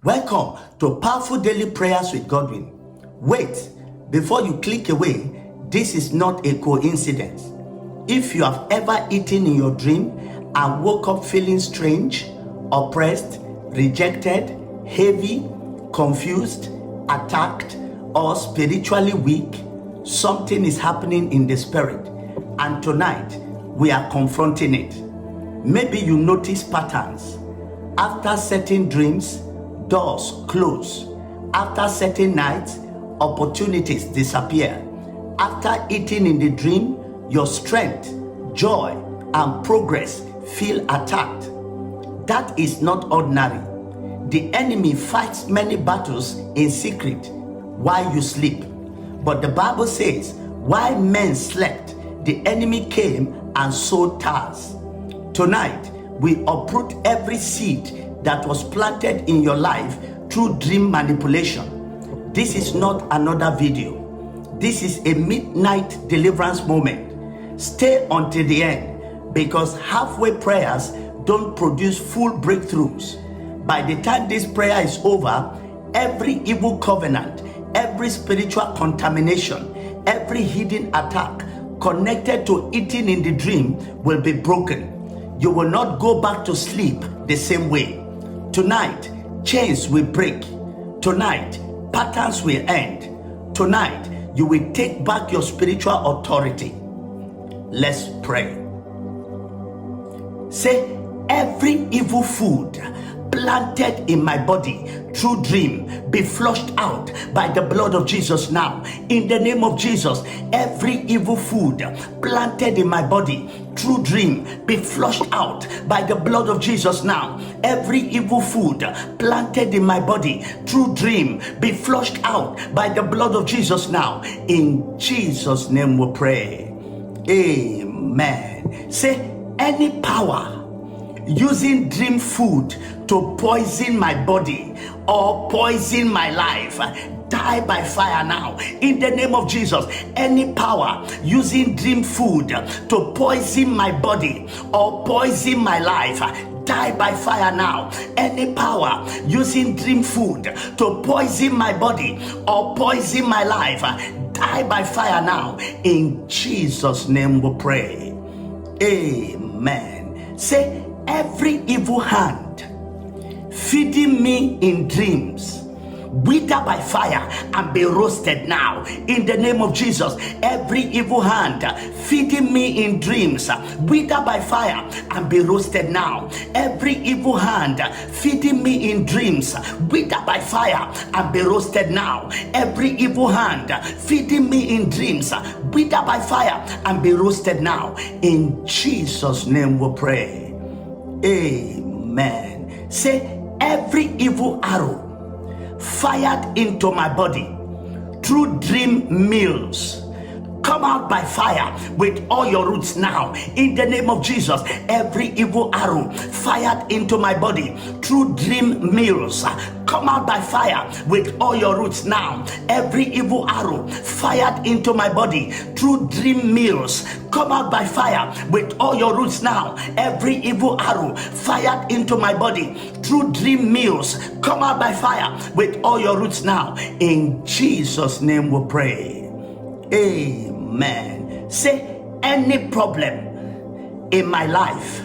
Welcome to Powerful Daily Prayers with Godwin. Wait, before you click away, this is not a coincidence. If you have ever eaten in your dream and woke up feeling strange, oppressed, rejected, heavy, confused, attacked, or spiritually weak, something is happening in the spirit. And tonight, we are confronting it. Maybe you notice patterns. After certain dreams, doors close. After certain nights, opportunities disappear. After eating in the dream, your strength, joy, and progress feel attacked. That is not ordinary. The enemy fights many battles in secret while you sleep. But the Bible says, while men slept, the enemy came and sowed tares. Tonight, we uproot every seed that was planted in your life through dream manipulation. This is not another video. This is a midnight deliverance moment. Stay until the end, because halfway prayers don't produce full breakthroughs. By the time this prayer is over, every evil covenant, every spiritual contamination, every hidden attack connected to eating in the dream will be broken. You will not go back to sleep the same way. Tonight, chains will break. Tonight, patterns will end. Tonight, you will take back your spiritual authority. Let's pray. Say, every evil food planted in my body through dream be flushed out by the blood of Jesus now. In the name of Jesus, every evil food planted in my body through dream be flushed out by the blood of Jesus now. Every evil food planted in my body through dream be flushed out by the blood of Jesus now. In Jesus' name we pray. Amen. Say, any power using dream food to poison my body or poison my life, die by fire now. In the name of Jesus, any power using dream food to poison my body or poison my life, die by fire now. Any power using dream food to poison my body or poison my life, die by fire now. In Jesus' name we pray. Amen. Say, every evil hand feeding me in dreams, wither by fire and be roasted now. In the name of Jesus, every evil hand feeding me in dreams, wither by fire and be roasted now. Every evil hand feeding me in dreams, wither by fire and be roasted now. Every evil hand feeding me in dreams, wither by fire and be roasted now. In Jesus' name we pray. Amen. Say, every evil arrow fired into my body through dream meals, come out by fire with all your roots now. In the name of Jesus, every evil arrow fired into my body through dream meals, come out by fire with all your roots now. Every evil arrow fired into my body through dream meals, come out by fire with all your roots now. Every evil arrow fired into my body through dream meals, come out by fire with all your roots now. In Jesus' name we pray. Amen. Say, any problem in my life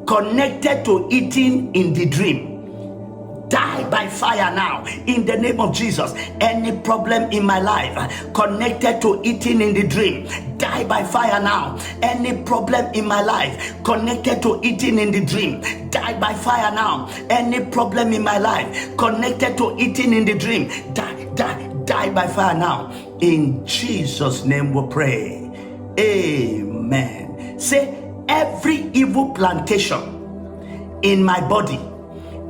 connected to eating in the dream, die by fire now. In the name of Jesus, any problem in my life connected to eating in the dream, die by fire now. Any problem in my life connected to eating in the dream, die by fire now. Any problem in my life connected to eating in the dream, die by fire now. In Jesus' name we pray. Amen. Say, every evil plantation in my body,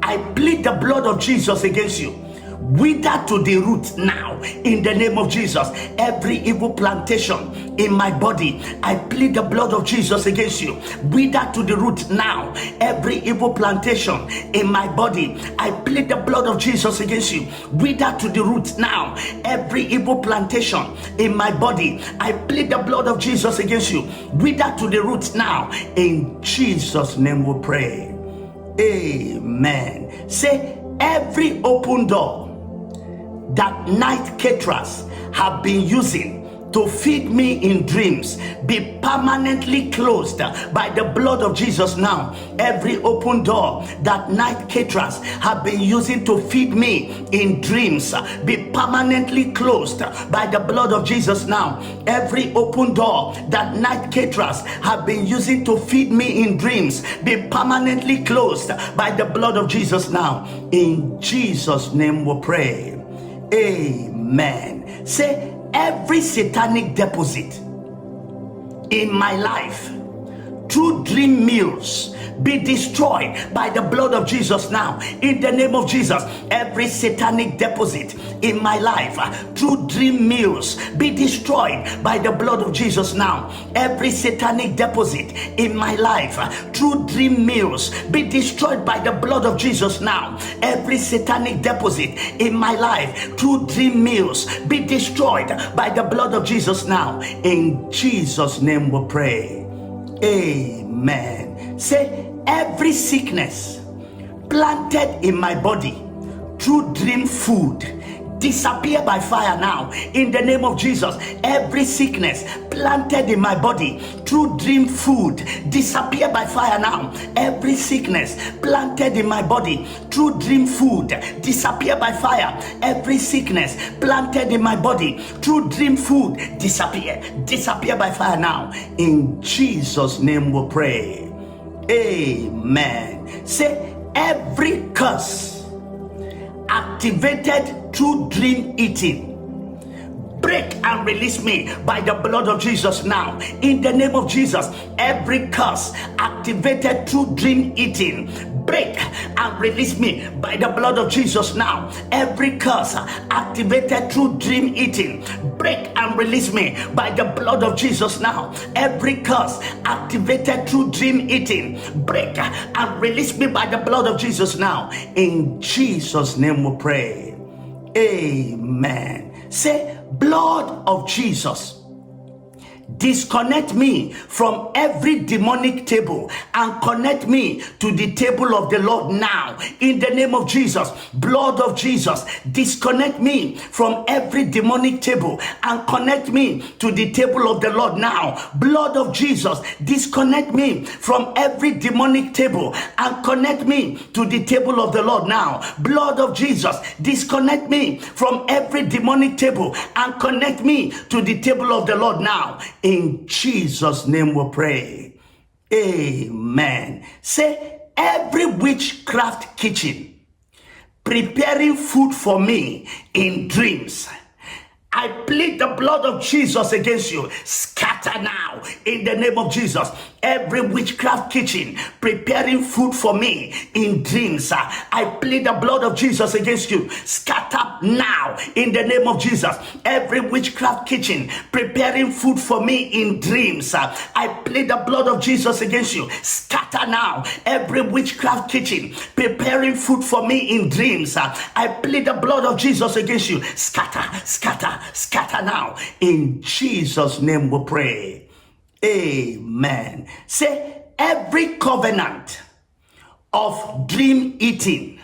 I plead the blood of Jesus against you. Wither to the root now. In the name of Jesus, every evil plantation in my body, I plead the blood of Jesus against you. Wither to the root now. Every evil plantation in my body, I plead the blood of Jesus against you. Wither to the root now. Every evil plantation in my body, I plead the blood of Jesus against you. Wither to the root now. In Jesus' name we pray. Amen. Say, every open door that night caterers have been using to feed me in dreams be permanently closed by the blood of Jesus now. Every open door that night caterers have been using to feed me in dreams be permanently closed by the blood of Jesus now. Every open door that night caterers have been using to feed me in dreams be permanently closed by the blood of Jesus now. In Jesus' name we pray. Amen. Say, every satanic deposit in my life through dream meals be destroyed by the blood of Jesus now. In the name of Jesus, every satanic deposit in my life through dream meals be destroyed by the blood of Jesus now. Every satanic deposit in my life through dream meals be destroyed by the blood of Jesus now. Every satanic deposit in my life through dream meals be destroyed by the blood of Jesus now. In Jesus' name we pray. Amen. Say, every sickness planted in my body through dream food disappear by fire now. In the name of Jesus, every sickness planted in my body through dream food disappear by fire now. Every sickness planted in my body through dream food disappear by fire. Every sickness planted in my body through dream food disappear by fire now. In Jesus' name we pray. Amen. Say, every curse activated through dream eating, break and release me by the blood of Jesus now. In the name of Jesus, every curse activated through dream eating, break and release me by the blood of Jesus now. Every curse activated through dream eating, break and release me by the blood of Jesus now. Every curse activated through dream eating, break and release me by the blood of Jesus now. In Jesus' name we pray. Amen. Say, blood of Jesus, disconnect me from every demonic table and connect me to the table of the Lord now. In the name of Jesus, blood of Jesus, disconnect me from every demonic table and connect me to the table of the Lord now. Blood of Jesus, disconnect me from every demonic table and connect me to the table of the Lord now. Blood of Jesus, disconnect me from every demonic table and connect me to the table of the Lord now. In Jesus' name we pray. Amen. Say, every witchcraft kitchen preparing food for me in dreams, I plead the blood of Jesus against you. Scatter now in the name of Jesus. Every witchcraft kitchen preparing food for me in dreams, I plead the blood of Jesus against you. Scatter now in the name of Jesus. Every witchcraft kitchen preparing food for me in dreams, I plead the blood of Jesus against you. Scatter now. Every witchcraft kitchen preparing food for me in dreams, I plead the blood of Jesus against you. Scatter, scatter, scatter now. In Jesus' name we pray. Amen. Say, every covenant of dream eating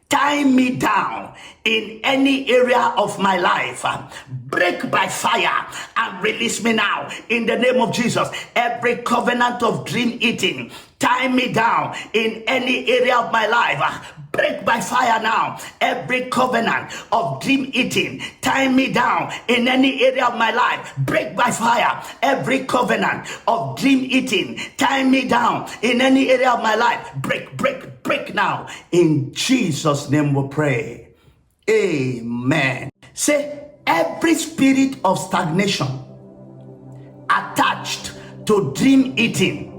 tie me down in any area of my life, break by fire and release me now in the name of Jesus. Every covenant of dream eating tie me down in any area of my life, break by fire now. Every covenant of dream eating tie me down in any area of my life, break by fire. Every covenant of dream eating tie me down in any area of my life, break now. In Jesus' name we pray. Amen. Say, every spirit of stagnation attached to dream eating,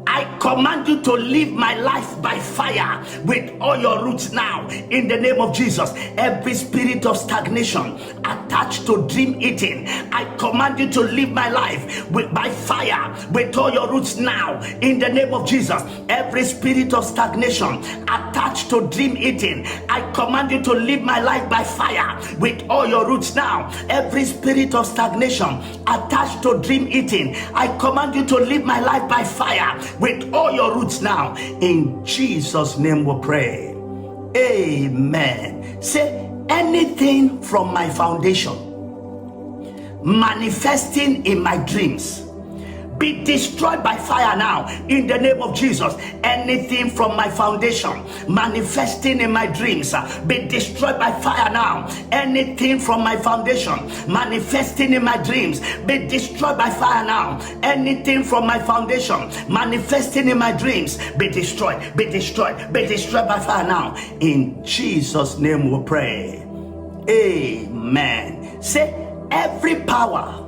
I command you to live my life by fire with all your roots now in the name of Jesus. Every spirit of stagnation attached to dream eating, I command you to live my life by fire with all your roots now in the name of Jesus. Every spirit of stagnation attached to dream eating, I command you to live my life by fire with all your roots now. Every spirit of stagnation attached to dream eating, I command you to live my life by fire with all your roots now. In Jesus' name we pray. Amen. Say, anything from my foundation manifesting in my dreams, be destroyed by fire now in the name of Jesus. Anything from my foundation manifesting in my dreams, be destroyed by fire now. Anything from my foundation manifesting in my dreams, be destroyed by fire now. Anything from my foundation manifesting in my dreams, be destroyed, be destroyed, be destroyed by fire now. In Jesus' name we pray. Amen. Say, every power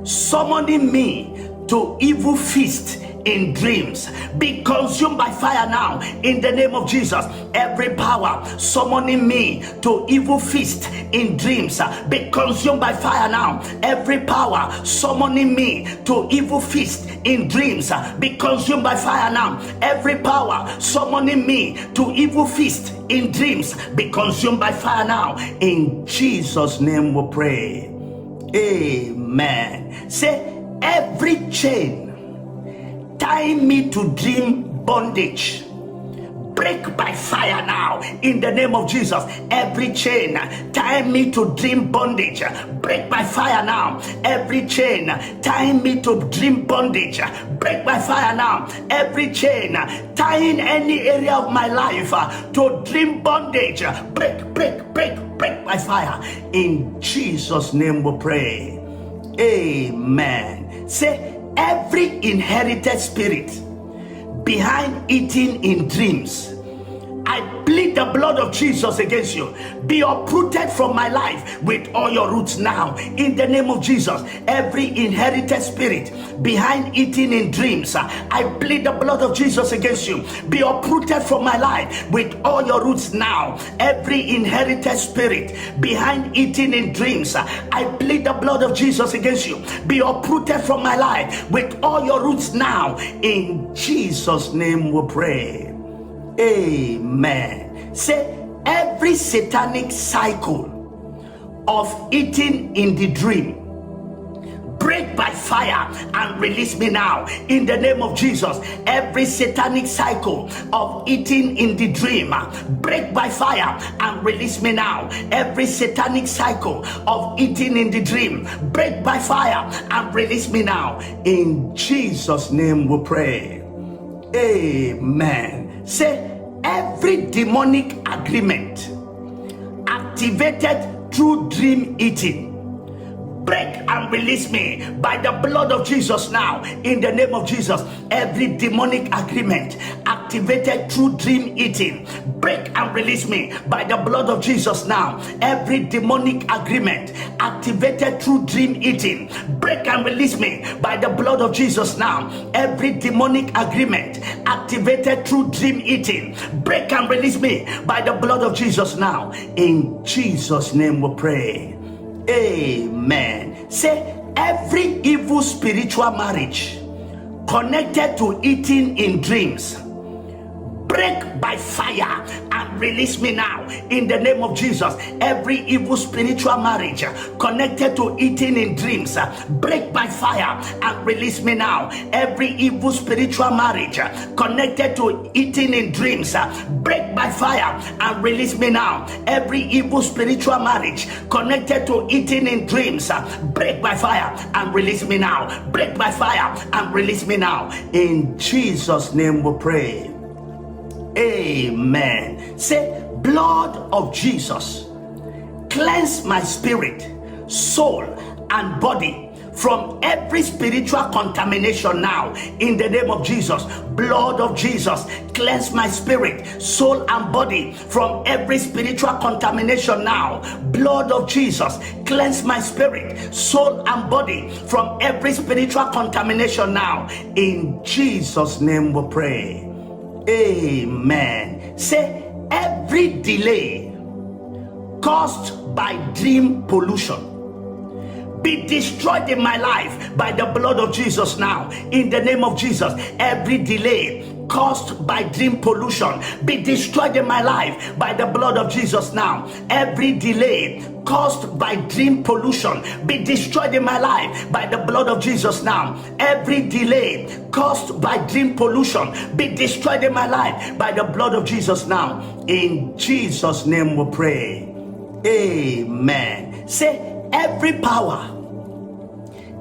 summoning me to evil feast in dreams, be consumed by fire now in the name of Jesus. Every power summoning me to evil feast in dreams, be consumed by fire now. Every power summoning me to evil feast in dreams, be consumed by fire now. Every power summoning me to evil feast in dreams, be consumed by fire now. In Jesus' name we pray. Amen. Say, every chain tying me to dream bondage, break by fire now in the name of Jesus. Every chain tying me to dream bondage, break by fire now. Every chain tying me to dream bondage, break by fire now. Every chain tying any area of my life to dream bondage, break by fire. In Jesus' name we pray. Amen. Say, every inherited spirit behind eating in dreams, I plead the blood of Jesus against you. Be uprooted from my life with all your roots now in the name of Jesus. Every inherited spirit behind eating in dreams, I plead the blood of Jesus against you. Be uprooted from my life with all your roots now. Every inherited spirit behind eating in dreams, I plead the blood of Jesus against you. Be uprooted from my life with all your roots now. In Jesus' name we pray. Amen. Say, every satanic cycle of eating in the dream, break by fire and release me now in the name of Jesus. Every satanic cycle of eating in the dream, break by fire and release me now. Every satanic cycle of eating in the dream, break by fire and release me now. In Jesus' name we pray. Amen. Say, every demonic agreement activated through dream eating, break and release me by the blood of Jesus now in the name of Jesus. Every demonic agreement activated through dream eating, break and release me by the blood of Jesus now. Every demonic agreement activated through dream eating, break and release me by the blood of Jesus now. Every demonic agreement activated through dream eating, break and release me by the blood of Jesus now. In Jesus' name we pray. Amen. Say, every evil spiritual marriage connected to eating in dreams, break by fire and release me now in the name of Jesus. Every evil spiritual marriage connected to eating in dreams, break by fire and release me now. Every evil spiritual marriage connected to eating in dreams, break by fire and release me now. Every evil spiritual marriage connected to eating in dreams, break by fire and release me now. Break by fire and release me now. In Jesus' name we pray. Amen. Say, blood of Jesus, cleanse my spirit, soul, and body from every spiritual contamination now in the name of Jesus. Blood of Jesus, cleanse my spirit, soul, and body from every spiritual contamination now. Blood of Jesus, cleanse my spirit, soul, and body from every spiritual contamination now. In Jesus' name we pray. Amen. Say, every delay caused by dream pollution, be destroyed in my life by the blood of Jesus now in the name of Jesus. Every delay caused by dream pollution be destroyed in my life by the blood of Jesus now. Every delay caused by dream pollution be destroyed in my life by the blood of Jesus now. Every delay caused by dream pollution be destroyed in my life by the blood of Jesus now. In Jesus' name we pray. Amen. Say, every power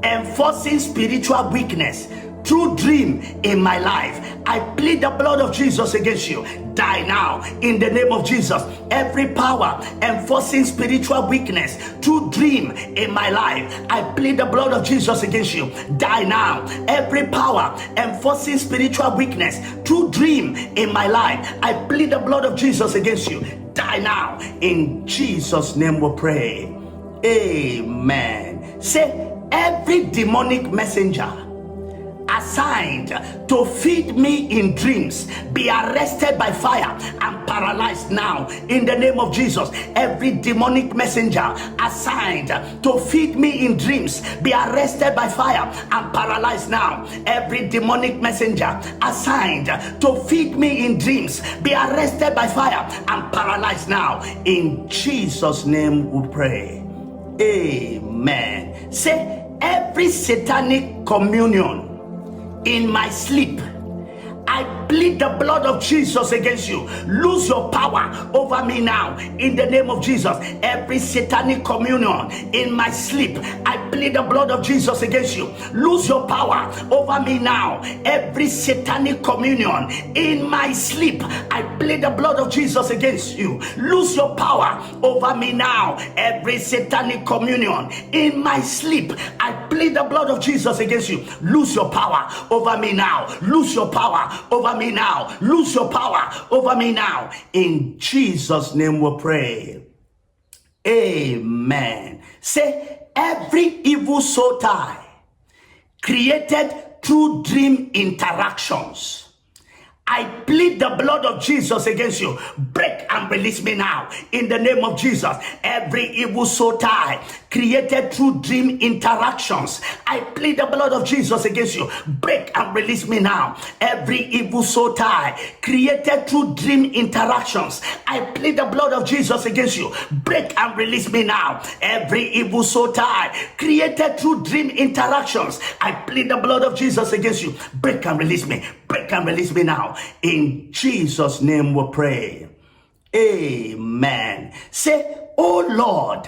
enforcing spiritual weakness through dream in my life, I plead the blood of Jesus against you. Die now in the name of Jesus. Every power enforcing spiritual weakness through dream in my life, I plead the blood of Jesus against you. Die now. Every power enforcing spiritual weakness through dream in my life, I plead the blood of Jesus against you. Die now. In Jesus' name we pray. Amen. Say, every demonic messenger assigned to feed me in dreams be arrested by fire and paralyzed now in the name of Jesus. Every demonic messenger assigned to feed me in dreams be arrested by fire and paralyzed now. Every demonic messenger assigned to feed me in dreams be arrested by fire and paralyzed now. In Jesus' name we pray. Amen. Say, every satanic communion in my sleep, I plead the blood of Jesus against you. Lose your power over me now in the name of Jesus. Every satanic communion in my sleep, I plead the blood of Jesus against you. Lose your power over me now. Every satanic communion in my sleep, I plead the blood of Jesus against you. Lose your power over me now. Every satanic communion in my sleep, I plead the blood of Jesus against you. Lose your power over me now. Lose your power over me now. Lose your power over me now. In Jesus' name we pray. Amen. Say, every evil soul tie created through dream interactions, I plead the blood of Jesus against you. Break and release me now in the name of Jesus. Every evil soul tie created through dream interactions, I plead the blood of Jesus against you. Break and release me now. Every evil soul tie created through dream interactions, I plead the blood of Jesus against you. Break and release me now. Every evil soul tie created through dream interactions, I plead the blood of Jesus against you. Break and release me. Break and release me now. In Jesus' name we pray. Amen. Say, oh Lord,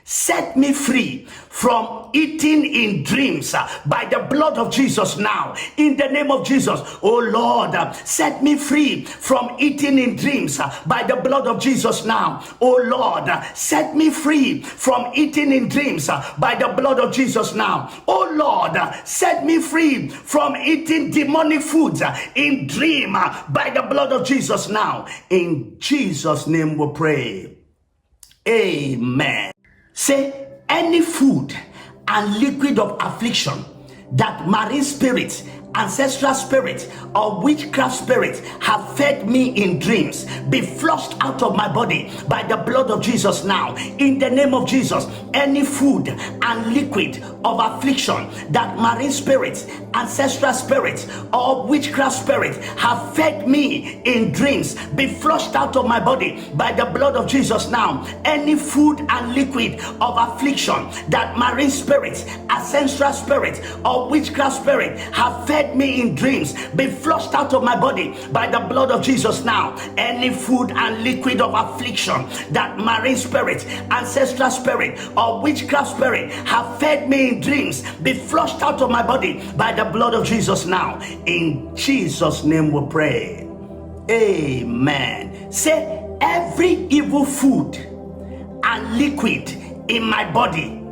set me free from eating in dreams by the blood of Jesus now. In the name of Jesus. Oh Lord, set me free from eating in dreams by the blood of Jesus now. Oh Lord, set me free from eating in dreams by the blood of Jesus now. Oh Lord, set me free from eating demonic foods in dream by the blood of Jesus now. In Jesus' name we pray. Amen. Say, any food and liquid of affliction that marine spirits, ancestral spirits, or witchcraft spirits have fed me in dreams be flushed out of my body by the blood of Jesus now. In the name of Jesus, any food and liquid of affliction that marine spirits, ancestral spirits, or witchcraft spirits have fed me in dreams be flushed out of my body by the blood of Jesus now. Any food and liquid of affliction that marine spirits, ancestral spirits, or witchcraft spirit have fed me in dreams be flushed out of my body by the blood of Jesus now. Any food and liquid of affliction that marine spirit, ancestral spirit, or witchcraft spirit have fed me in dreams be flushed out of my body by the blood of Jesus now. In Jesus' name we pray. Amen. Say, every evil food and liquid in my body,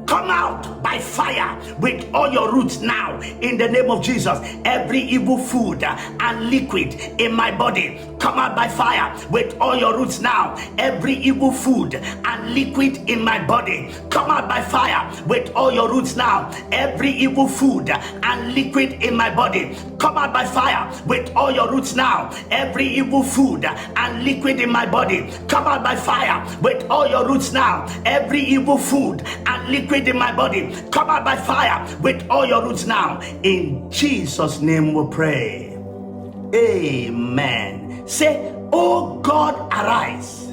come out by fire with all your roots now in the name of Jesus. Every evil food and liquid in my body, come out by fire with all your roots now. Every evil food and liquid in my body, come out by fire with all your roots now. Every evil food and liquid in my body, come out by fire with all your roots now. Every evil food and liquid in my body, come out by fire with all your roots now. Every evil food and liquid in my body, come out by fire with all your roots now. In Jesus' name we pray. Amen. Say, oh God, arise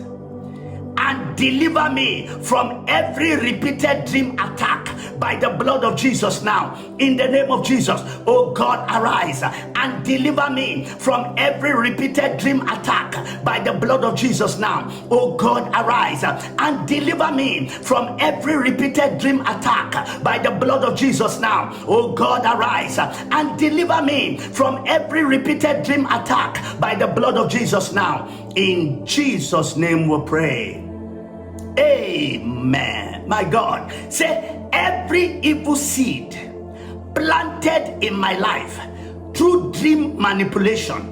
and deliver me from every repeated dream attack by the blood of Jesus now. In the name of Jesus, oh God, arise and deliver me from every repeated dream attack by the blood of Jesus now. Oh God, arise and deliver me from every repeated dream attack by the blood of Jesus now. Oh God, arise and deliver me from every repeated dream attack by the blood of Jesus now. In Jesus' name we pray. Amen. My God, say, every evil seed planted in my life through dream manipulation,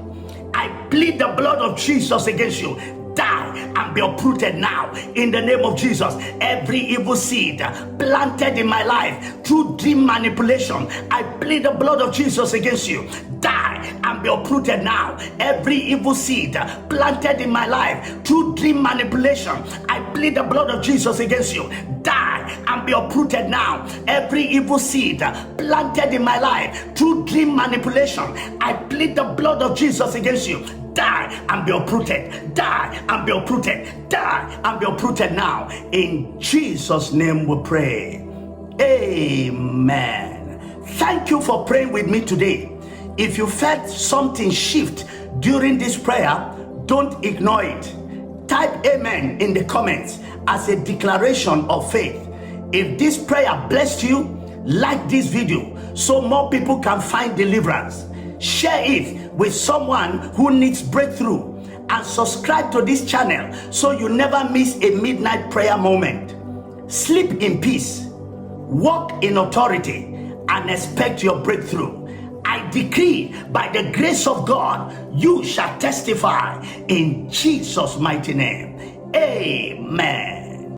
I plead the blood of Jesus against you. Die and be uprooted now in the name of Jesus. Every evil seed planted in my life through dream manipulation, I plead the blood of Jesus against you. Die and be uprooted now. Every evil seed planted in my life through dream manipulation, I plead the blood of Jesus against you. Die and be uprooted now. Every evil seed planted in my life through dream manipulation, I plead the blood of Jesus against you. Die and be uprooted. Die and be uprooted. Die and be uprooted now. In Jesus' name we pray. Amen. Thank you for praying with me today. If you felt something shift during this prayer, don't ignore it. Type amen in the comments as a declaration of faith. If this prayer blessed you, like this video so more people can find deliverance. Share it with someone who needs breakthrough, and subscribe to this channel so you never miss a midnight prayer moment. Sleep in peace, walk in authority, and expect your breakthrough. I decree by the grace of God, you shall testify in Jesus' mighty name. Amen.